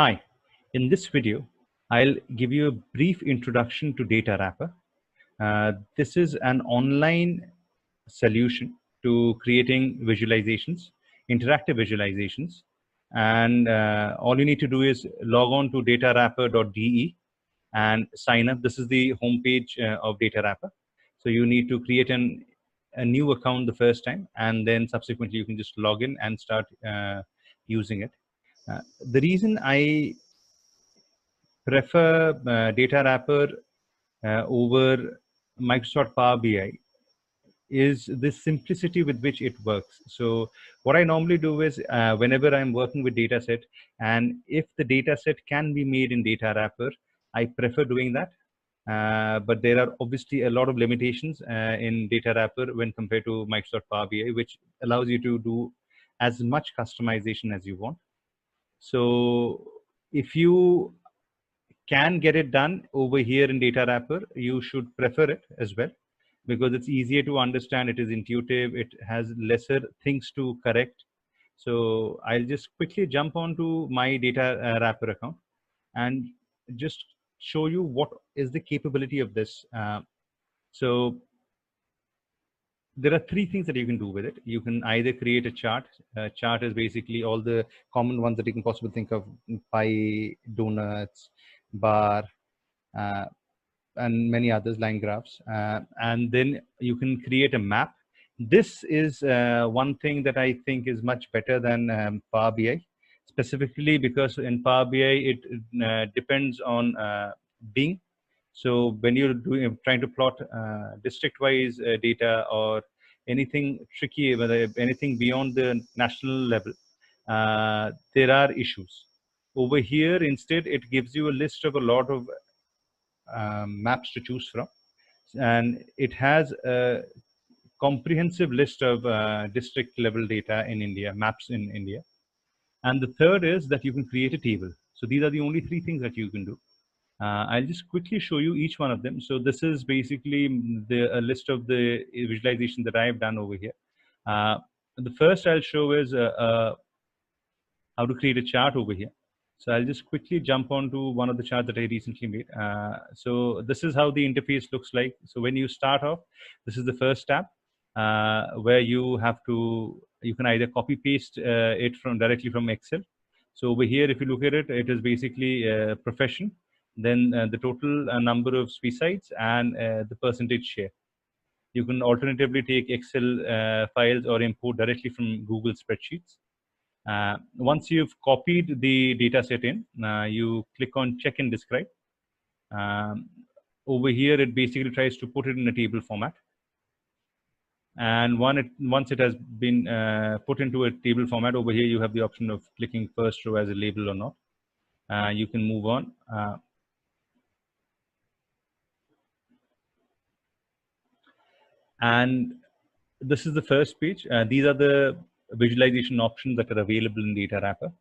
Hi, in this video, I'll give you a brief introduction to Datawrapper. This is an online solution to creating visualizations, interactive visualizations. And all you need to do is log on to datawrapper.de and sign up. This is the homepage of Datawrapper. So you need to create a new account the first time, and then subsequently you can just log in and start using it. The reason I prefer Datawrapper over Microsoft Power BI is the simplicity with which it works. So what I normally do is whenever I'm working with data set, and if the data set can be made in Datawrapper, I prefer doing that. But there are obviously a lot of limitations in Datawrapper when compared to Microsoft Power BI, which allows you to do as much customization as you want. So if you can get it done over here in Datawrapper, you should prefer it as well, because it's easier to understand, it is intuitive, it has lesser things to correct. So I'll just quickly jump onto my Datawrapper account and just show you what is the capability of this. So there are three things that you can do with it. You can either create a chart. Chart is basically all the common ones that you can possibly think of: pie, donuts, bar, and many others, line graphs. And then you can create a map. This is one thing that I think is much better than Power BI, specifically because in Power BI it depends on Bing. So when you're trying to plot district-wise data or anything tricky, whether anything beyond the national level, there are issues. Over here, instead, it gives you a list of a lot of maps to choose from, and it has a comprehensive list of district level data in India, maps in India. And the third is that you can create a table. So these are the only three things that you can do. I'll just quickly show you each one of them. So this is basically a list of the visualization that I've done over here. The first I'll show is how to create a chart over here. So I'll just quickly jump onto one of the charts that I recently made. So this is how the interface looks like. So when you start off, this is the first tab where you can either copy paste it directly from Excel. So over here, if you look at it, it is basically profession, then the total number of suicides, and the percentage share. You can alternatively take Excel files or import directly from Google spreadsheets. Once you've copied the data set in, you click on check and describe. Over here, it basically tries to put it in a table format. And once it has been put into a table format, over here you have the option of clicking first row as a label or not. You can move on. And this is the first page. These are the visualization options that are available in Datawrapper.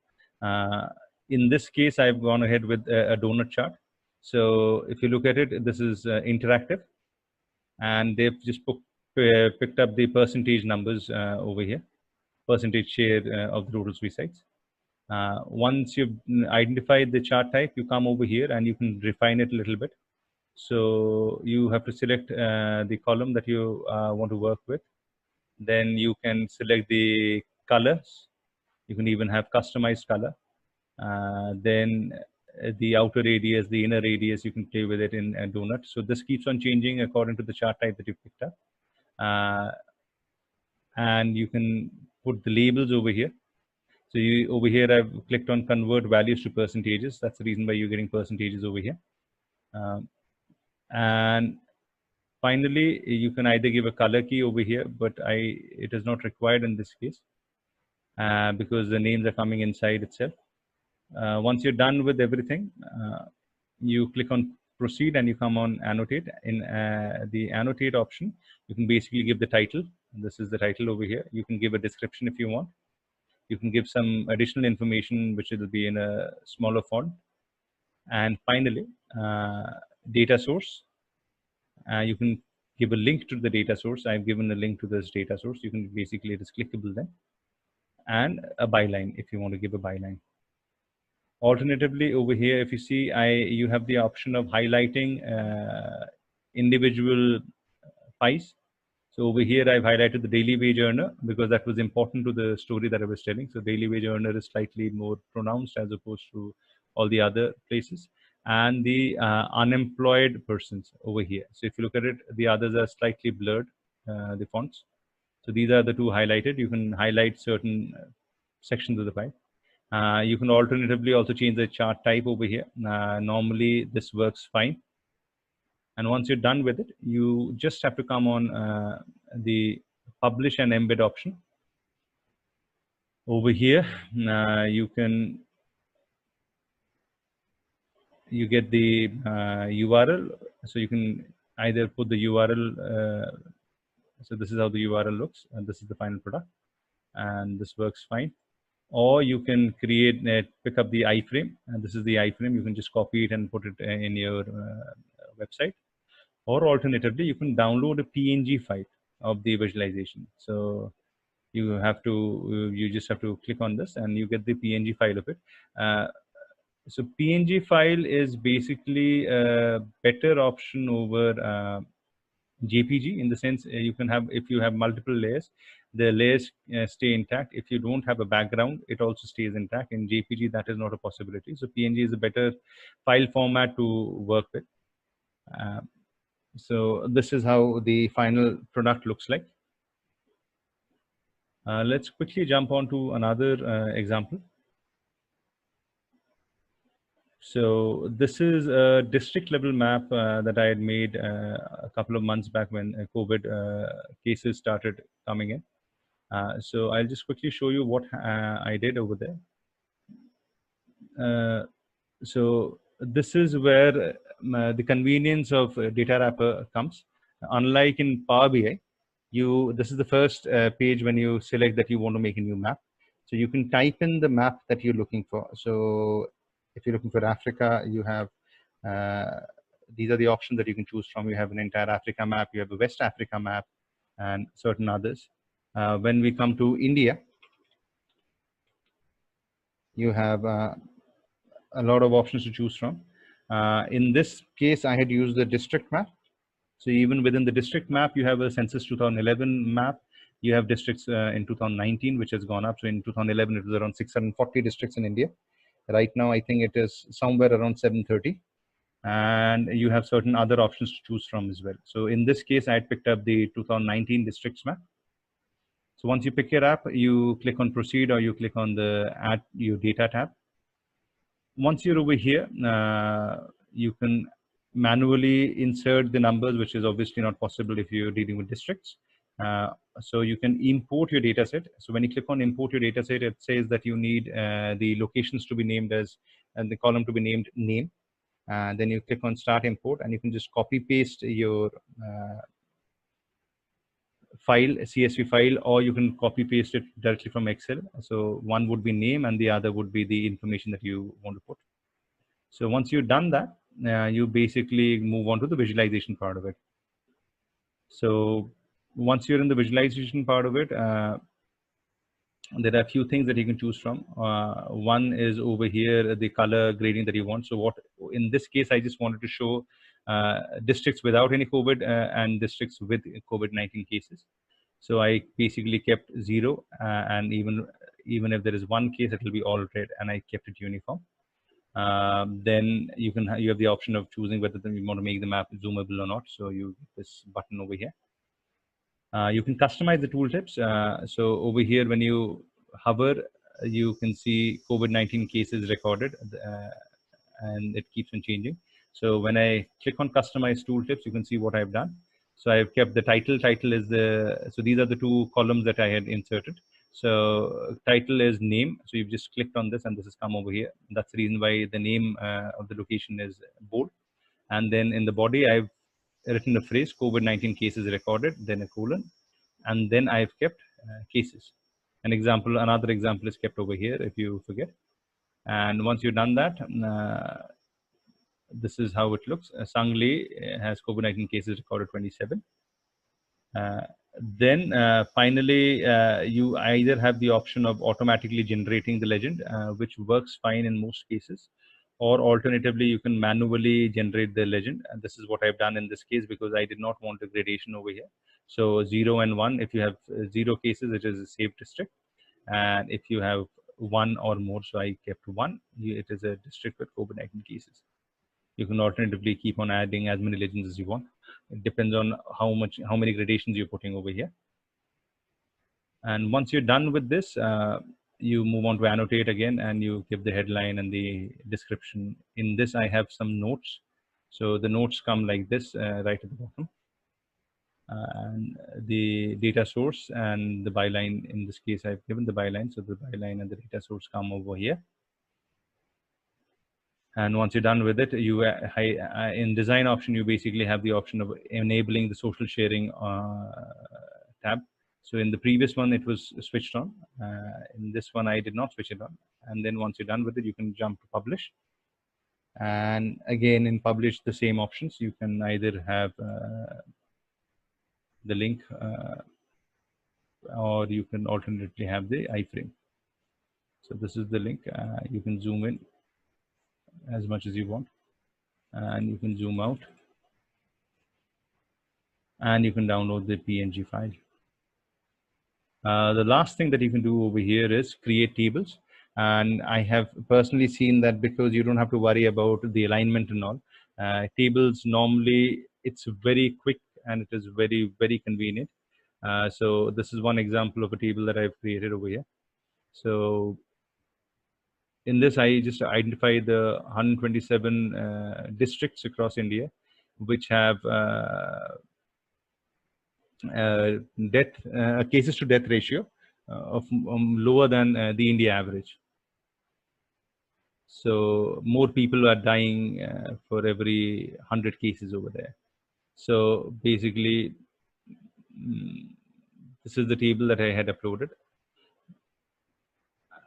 In this case, I've gone ahead with a donut chart. So if you look at it, this is interactive, and they've just picked up the percentage numbers over here, percentage share of the total suicides. Once you've identified the chart type, you come over here and you can refine it a little bit. So you have to select the column that you want to work with. Then you can select the colors. You can even have customized color. Then the outer radius, the inner radius, you can play with it in a donut. So this keeps on changing according to the chart type that you picked up. And you can put the labels over here. So over here, I've clicked on convert values to percentages. That's the reason why you're getting percentages over here. And finally, you can either give a color key over here, but it is not required in this case because the names are coming inside itself. Once you're done with everything, you click on proceed and you come on annotate. In the annotate option, you can basically give the title. This is the title over here. You can give a description if you want. You can give some additional information, which will be in a smaller font. And finally, data source. You can give a link to the data source. I've given a link to this data source. You can basically, it is clickable then. And a byline if you want to give a byline. Alternatively, over here, if you see, you have the option of highlighting individual pies. So over here, I've highlighted the daily wage earner because that was important to the story that I was telling. So daily wage earner is slightly more pronounced as opposed to all the other places. And the unemployed persons over here. So if you look at it, the others are slightly blurred, the fonts. So these are the two highlighted. You can highlight certain sections of the pie. You can alternatively also change the chart type over here. Normally, this works fine. And once you're done with it, you just have to come on the publish and embed option. Over here, you get the URL. So you can either put the URL. So this is how the URL looks, and this is the final product, and this works fine. Or you can pick up the iframe, and this is the iframe. You can just copy it and put it in your website. Or alternatively, you can download a PNG file of the visualization. So you just have to click on this and you get the PNG file of it. So PNG file is basically a better option over JPG, in the sense you can have, if you have multiple layers, the layers stay intact. If you don't have a background, it also stays intact. In JPG, that is not a possibility. So PNG is a better file format to work with. So this is how the final product looks like. Let's quickly jump on to another example. So this is a district level map that I had made a couple of months back when COVID cases started coming in. So I'll just quickly show you what I did over there. So this is where the convenience of Datawrapper comes. Unlike in Power BI, this is the first page when you select that you want to make a new map. So you can type in the map that you're looking for. So if you're looking for Africa, you have these are the options that you can choose from. You have an entire Africa map, you have a West Africa map, and certain others. When we come to India, you have a lot of options to choose from. In this case, I had used the district map. So even within the district map, you have a census 2011 map. You have districts in 2019, which has gone up. So in 2011, it was around 640 districts in India. Right now, I think it is somewhere around 730. And you have certain other options to choose from as well. So in this case, I had picked up the 2019 districts map. So once you pick your app, you click on proceed, or you click on the add your data tab. Once you're over here, you can manually insert the numbers, which is obviously not possible if you're dealing with districts. So you can import your data set. So when you click on import your data set, it says that you need the locations to be named as, and the column to be named name. And then you click on start import, and you can just copy paste your file, CSV file, or you can copy paste it directly from Excel. So one would be name and the other would be the information that you want to put. So once you've done that, you basically move on to the visualization part of it. So once you're in the visualization part of it, there are a few things that you can choose from. One is over here, the color grading that you want. So in this case, I just wanted to show districts without any COVID and districts with COVID-19 cases. So I basically kept 0, and even if there is one case, it will be all red, and I kept it uniform. Then you have the option of choosing whether you want to make the map zoomable or not. So you get this button over here. You can customize the tooltips. So over here, when you hover, you can see COVID-19 cases recorded, and it keeps on changing. So when I click on customize tooltips, you can see what I've done. So I've kept the title. Title is so these are the two columns that I had inserted. So title is name. So you've just clicked on this, and this has come over here. That's the reason why the name of the location is bold. And then in the body, I've written a phrase, COVID-19 cases recorded, then a colon, and then I've kept cases. Another example is kept over here if you forget. And once you've done that, this is how it looks. Sangli has COVID-19 cases recorded 27. Then finally, you either have the option of automatically generating the legend, which works fine in most cases, or alternatively, you can manually generate the legend. And this is what I've done in this case because I did not want a gradation over here. So 0 and 1, if you have 0 cases, it is a safe district. And if you have 1 or more, so I kept 1, it is a district with COVID-19 cases. You can alternatively keep on adding as many legends as you want. It depends on how many gradations you're putting over here. And once you're done with this, you move on to annotate again, and you give the headline and the description. In this, I have some notes. So the notes come like this, right at the bottom. And the data source and the byline. In this case, I've given the byline. So the byline and the data source come over here. And once you're done with it, you in design option, you basically have the option of enabling the social sharing tab. So in the previous one, it was switched on. In this one, I did not switch it on. And then once you're done with it, you can jump to publish. And again, in publish, the same options. You can either have the link, or you can alternately have the iframe. So this is the link. You can zoom in as much as you want, and you can zoom out, and you can download the PNG file. The last thing that you can do over here is create tables. And I have personally seen that because you don't have to worry about the alignment and all. Tables normally, it's very quick and it is very, very convenient. So this is one example of a table that I've created over here. So in this, I just identify the 127 districts across India, which have cases to death ratio of lower than the India average. So more people are dying for every 100 cases over there. So basically, this is the table that I had uploaded.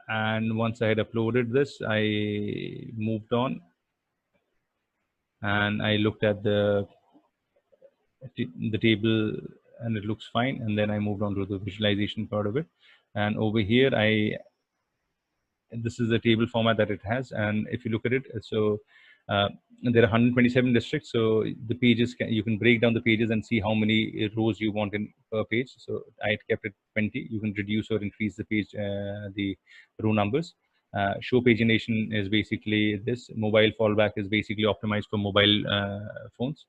And once I had uploaded this, I moved on and I looked at the table and it looks fine. And then I moved on to the visualization part of it. And over here, this is the table format that it has. And if you look at it, so there are 127 districts. So the pages, you can break down the pages and see how many rows you want in per page. So I had kept it 20. You can reduce or increase the page, the row numbers. Show pagination is basically this. Mobile fallback is basically optimized for mobile phones.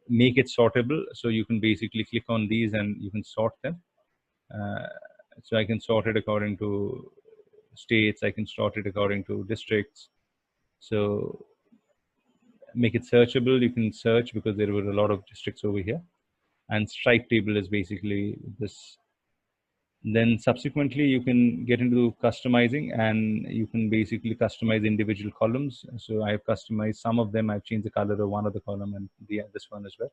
Make it sortable. So you can basically click on these and you can sort them. So I can sort it according to states. I can sort it according to districts. So make it searchable. You can search because there were a lot of districts over here. And stripe table is basically this. Then subsequently, you can get into customizing and you can basically customize individual columns. So I've customized some of them. I've changed the color of one of the column and this one as well.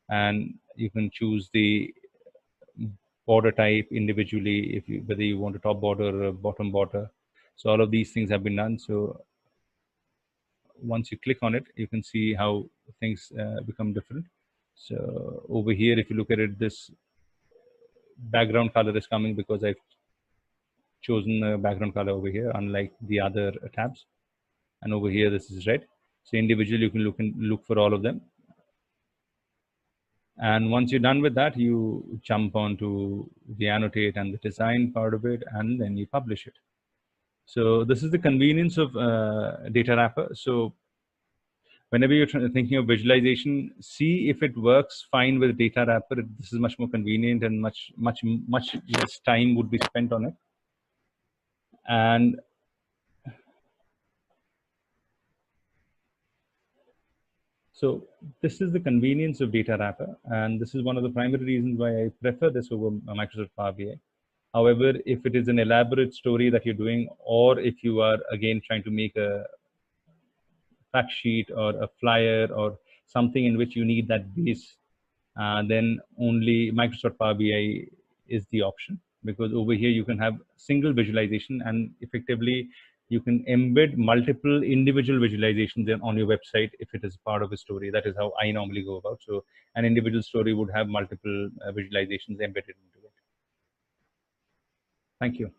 And you can choose the border type individually, whether you want a top border or bottom border. So all of these things have been done. So once you click on it, you can see how things become different. So over here, if you look at it, this background color is coming because I've chosen a background color over here, unlike the other tabs. And over here, this is red. So individually, you can look for all of them. And once you're done with that, you jump onto the annotate and the design part of it, and then you publish it. So this is the convenience of Datawrapper. So whenever you're thinking of visualization, see if it works fine with Datawrapper. This is much more convenient and much less time would be spent on it. And so this is the convenience of Datawrapper, and this is one of the primary reasons why I prefer this over Microsoft Power BI. However, if it is an elaborate story that you're doing, or if you are again trying to make a fact sheet or a flyer or something in which you need that base, then only Microsoft Power BI is the option, because over here you can have single visualization and effectively you can embed multiple individual visualizations on your website if it is part of a story. That is how I normally go about. So an individual story would have multiple visualizations embedded into it. Thank you.